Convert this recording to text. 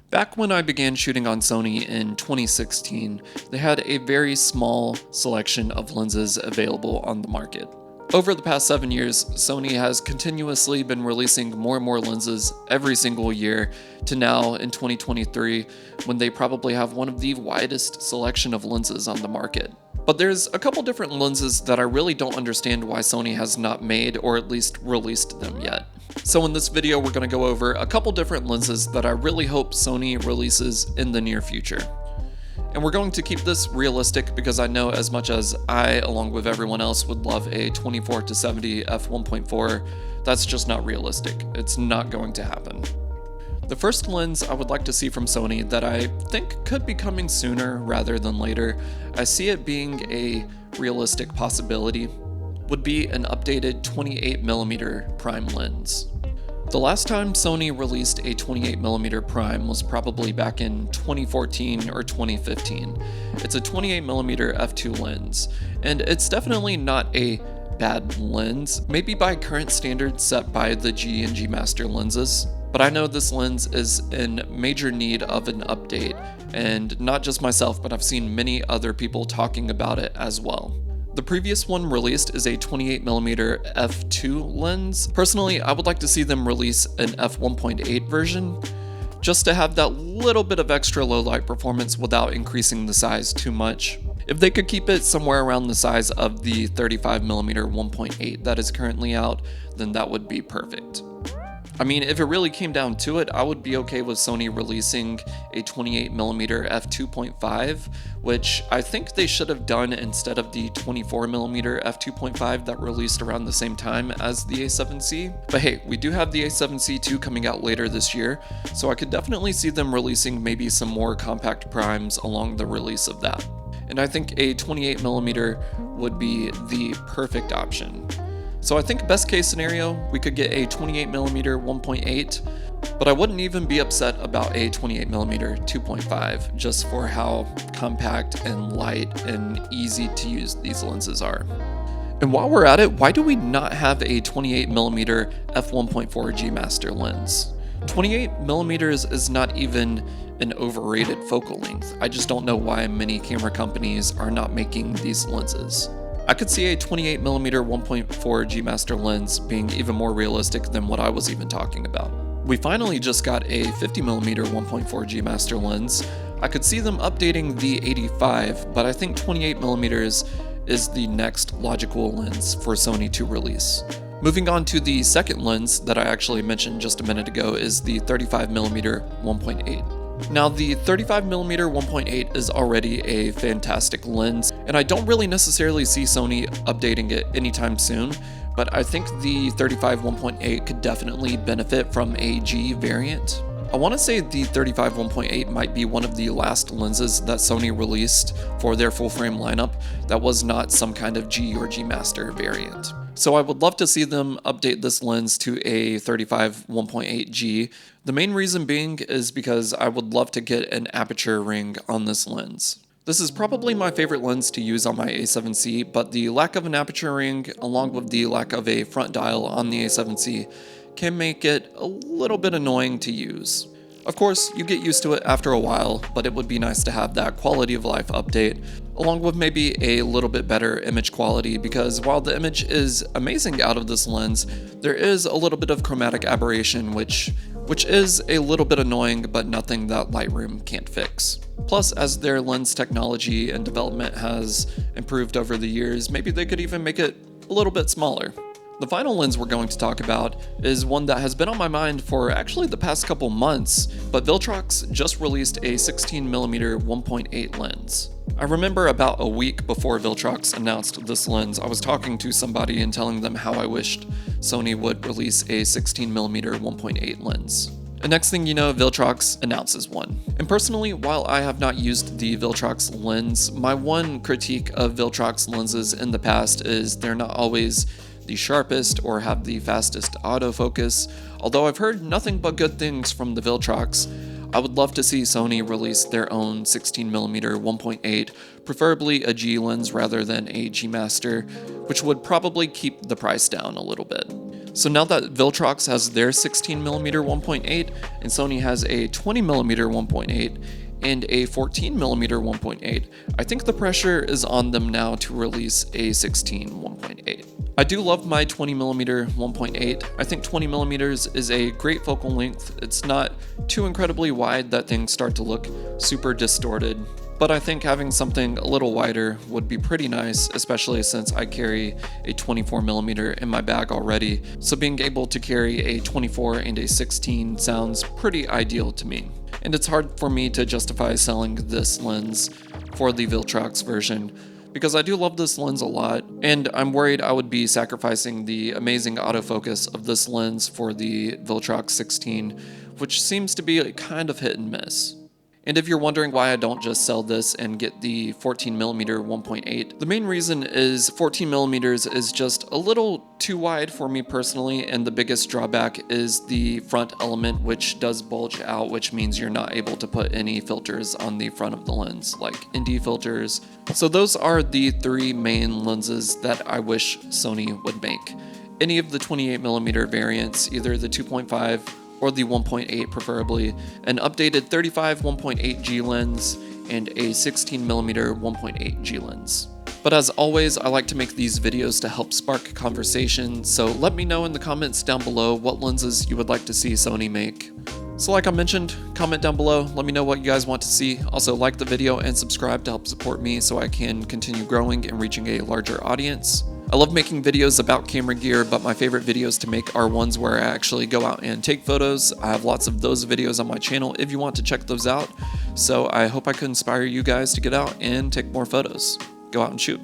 Back when I began shooting on Sony in 2016, they had a very small selection of lenses available on the market. Over the past 7 years, Sony has continuously been releasing more and more lenses every single year to now in 2023, when they probably have one of the widest selection of lenses on the market. But there's a couple different lenses that I really don't understand why Sony has not made or at least released them yet. So in this video, we're going to go over a couple different lenses that I really hope Sony releases in the near future. And we're going to keep this realistic because I know as much as I, along with everyone else, would love a 24-70 f1.4, that's just not realistic. It's not going to happen. The first lens I would like to see from Sony that I think could be coming sooner rather than later, I see it being a realistic possibility, would be an updated 28mm prime lens. The last time Sony released a 28mm prime was probably back in 2014 or 2015. It's a 28mm f2 lens, and it's definitely not a bad lens, maybe by current standards set by the G and G Master lenses. But I know this lens is in major need of an update, and not just myself, but I've seen many other people talking about it as well. The previous one released is a 28mm f2 lens. Personally, I would like to see them release an f1.8 version, just to have that little bit of extra low light performance without increasing the size too much. If they could keep it somewhere around the size of the 35mm 1.8 that is currently out, then that would be perfect. I mean, if it really came down to it, I would be okay with Sony releasing a 28mm f2.5, which I think they should have done instead of the 24mm f2.5 that released around the same time as the A7C. But hey, we do have the A7C II coming out later this year, so I could definitely see them releasing maybe some more compact primes along the release of that. And I think a 28mm would be the perfect option. So I think best case scenario, we could get a 28mm 1.8, but I wouldn't even be upset about a 28mm 2.5 just for how compact and light and easy to use these lenses are. And while we're at it, why do we not have a 28mm f1.4 G Master lens? 28mm is not even an overrated focal length. I just don't know why many camera companies are not making these lenses. I could see a 28mm 1.4 G Master lens being even more realistic than what I was even talking about. We finally just got a 50mm 1.4 G Master lens. I could see them updating the 85, but I think 28mm is the next logical lens for Sony to release. Moving on to the second lens that I actually mentioned just a minute ago is the 35mm 1.8. Now, the 35mm 1.8 is already a fantastic lens, and I don't really necessarily see Sony updating it anytime soon, but I think the 35 1.8 could definitely benefit from a G variant. I want to say the 35 1.8 might be one of the last lenses that Sony released for their full frame lineup that was not some kind of G or G Master variant. So I would love to see them update this lens to a 35 1.8 G. The main reason being is because I would love to get an aperture ring on this lens. This is probably my favorite lens to use on my A7C, but the lack of an aperture ring, along with the lack of a front dial on the A7C, can make it a little bit annoying to use. Of course, you get used to it after a while, but it would be nice to have that quality of life update, along with maybe a little bit better image quality, because while the image is amazing out of this lens, there is a little bit of chromatic aberration, which is a little bit annoying, but nothing that Lightroom can't fix. Plus, as their lens technology and development has improved over the years, maybe they could even make it a little bit smaller. The final lens we're going to talk about is one that has been on my mind for actually the past couple months, but Viltrox just released a 16mm 1.8 lens. I remember about a week before Viltrox announced this lens, I was talking to somebody and telling them how I wished Sony would release a 16mm 1.8 lens. And next thing you know, Viltrox announces one. And personally, while I have not used the Viltrox lens, my one critique of Viltrox lenses in the past is they're not always the sharpest or have the fastest autofocus. Although I've heard nothing but good things from the Viltrox, I would love to see Sony release their own 16mm 1.8, preferably a G lens rather than a G Master, which would probably keep the price down a little bit. So now that Viltrox has their 16mm 1.8 and Sony has a 20mm 1.8 and a 14mm 1.8, I think the pressure is on them now to release a 16 1.8. I do love my 20mm 1.8. I think 20mm is a great focal length. It's not too incredibly wide that things start to look super distorted, but I think having something a little wider would be pretty nice, especially since I carry a 24mm in my bag already. So being able to carry a 24 and a 16 sounds pretty ideal to me. And it's hard for me to justify selling this lens for the Viltrox version, because I do love this lens a lot, and I'm worried I would be sacrificing the amazing autofocus of this lens for the Viltrox 16, which seems to be kind of hit and miss. And if you're wondering why I don't just sell this and get the 14mm 1.8, the main reason is 14mm is just a little too wide for me personally, and the biggest drawback is the front element, which does bulge out, which means you're not able to put any filters on the front of the lens, like ND filters. So those are the three main lenses that I wish Sony would make. Any of the 28mm variants, either the 2.5 or the 1.8 preferably, an updated 35 1.8 G lens, and a 16mm 1.8 G lens. But as always, I like to make these videos to help spark conversation, so let me know in the comments down below what lenses you would like to see Sony make. So like I mentioned, comment down below, let me know what you guys want to see. Also like the video and subscribe to help support me so I can continue growing and reaching a larger audience. I love making videos about camera gear, but my favorite videos to make are ones where I actually go out and take photos. I have lots of those videos on my channel if you want to check those out. So I hope I could inspire you guys to get out and take more photos. Go out and shoot.